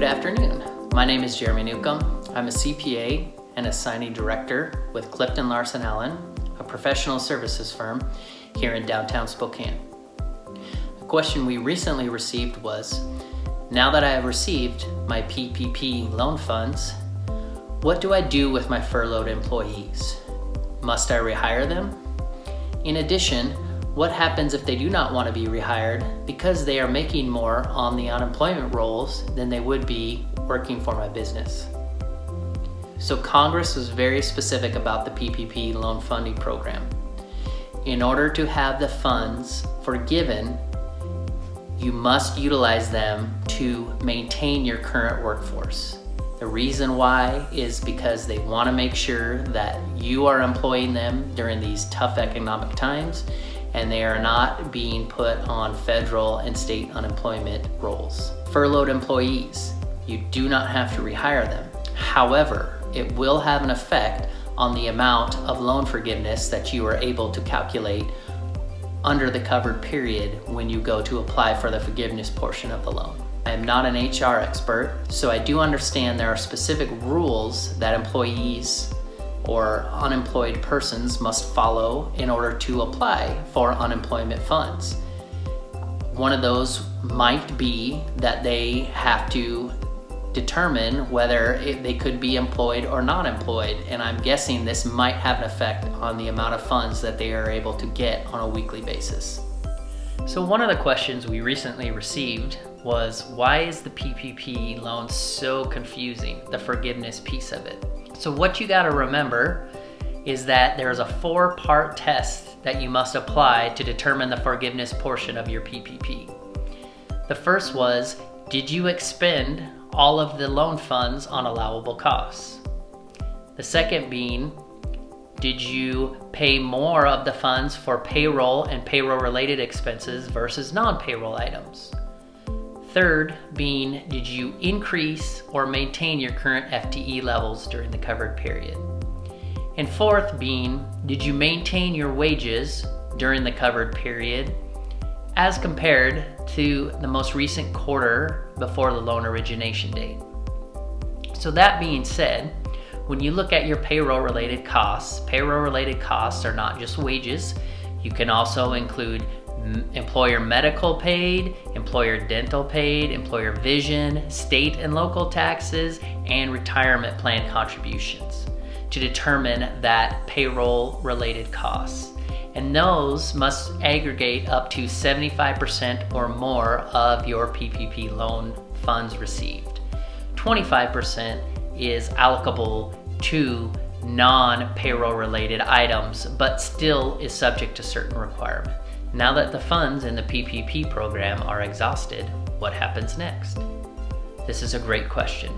Good afternoon. My name is Jeremy Newcomb. I'm a CPA and a signing director with CliftonLarsonAllen, a professional services firm here in downtown Spokane. A question we recently received was, now that I have received my PPP loan funds, what do I do with my furloughed employees? Must I rehire them? In addition, what happens if they do not want to be rehired because they are making more on the unemployment rolls than they would be working for my business? So Congress was very specific about the PPP loan funding program. In order to have the funds forgiven, you must utilize them to maintain your current workforce. The reason why is because they want to make sure that you are employing them during these tough economic times and they are not being put on federal and state unemployment rolls. Furloughed employees, you do not have to rehire them. However, it will have an effect on the amount of loan forgiveness that you are able to calculate under the covered period when you go to apply for the forgiveness portion of the loan. I am not an HR expert, so I do understand there are specific rules that employees or unemployed persons must follow in order to apply for unemployment funds. One of those might be that they have to determine whether they could be employed or not employed, and I'm guessing this might have an effect on the amount of funds that they are able to get on a weekly basis. So one of the questions we recently received was, why is the PPP loan so confusing, the forgiveness piece of it? So what you got to remember is that there's a 4-part test that you must apply to determine the forgiveness portion of your PPP. The first was, did you expend all of the loan funds on allowable costs? The second being, did you pay more of the funds for payroll and payroll-related expenses versus non-payroll items? Third being, did you increase or maintain your current FTE levels during the covered period? And fourth being, did you maintain your wages during the covered period as compared to the most recent quarter before the loan origination date? So that being said, when you look at your payroll-related costs are not just wages. You can also include employer medical paid, employer dental paid, employer vision, state and local taxes, and retirement plan contributions to determine that payroll-related costs. And those must aggregate up to 75% or more of your PPP loan funds received. 25% is allocable to non-payroll related items, but still is subject to certain requirements. Now that the funds in the PPP program are exhausted, what happens next? This is a great question.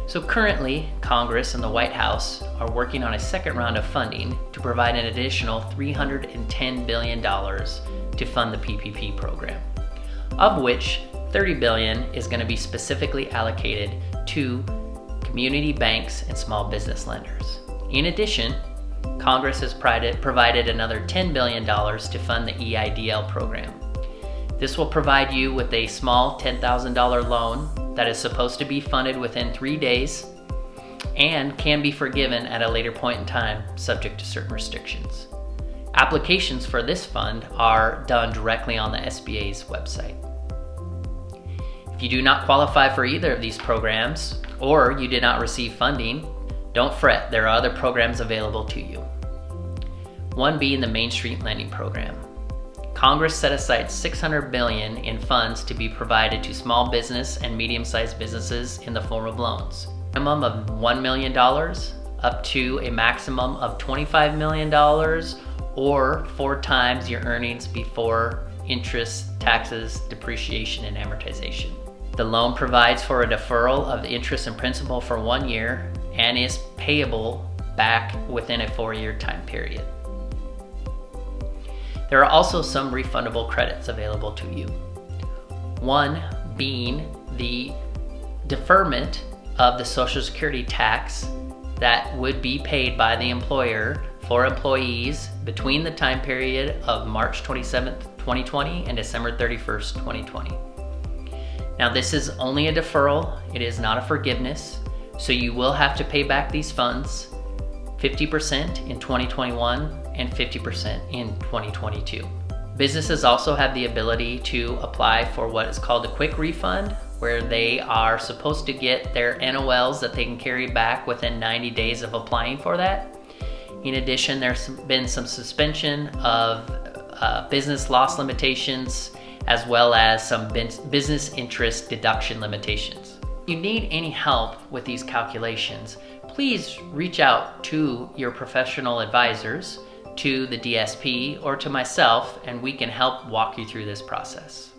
So currently, Congress and the White House are working on a second round of funding to provide an additional $310 billion to fund the PPP program, of which $30 billion is going to be specifically allocated to community banks and small business lenders. In addition, Congress has provided another $10 billion to fund the EIDL program. This will provide you with a small $10,000 loan that is supposed to be funded within 3 days and can be forgiven at a later point in time, subject to certain restrictions. Applications for this fund are done directly on the SBA's website. If you do not qualify for either of these programs, or you did not receive funding, don't fret, there are other programs available to you. One being the Main Street Lending Program. Congress set aside $600 billion in funds to be provided to small business and medium-sized businesses in the form of loans. A minimum of $1 million up to a maximum of $25 million or 4 times your earnings before interest, taxes, depreciation, and amortization. The loan provides for a deferral of interest and principal for 1 year and is payable back within a 4-year time period. There are also some refundable credits available to you. One being the deferment of the Social Security tax that would be paid by the employer for employees between the time period of March 27th, 2020 and December 31st, 2020. Now, this is only a deferral. It is not a forgiveness. So you will have to pay back these funds, 50% in 2021 and 50% in 2022. Businesses also have the ability to apply for what is called a quick refund, where they are supposed to get their NOLs that they can carry back within 90 days of applying for that. In addition, there's been some suspension of business loss limitations, as well as some business interest deduction limitations. If you need any help with these calculations, please reach out to your professional advisors, to the DSP, or to myself, and we can help walk you through this process.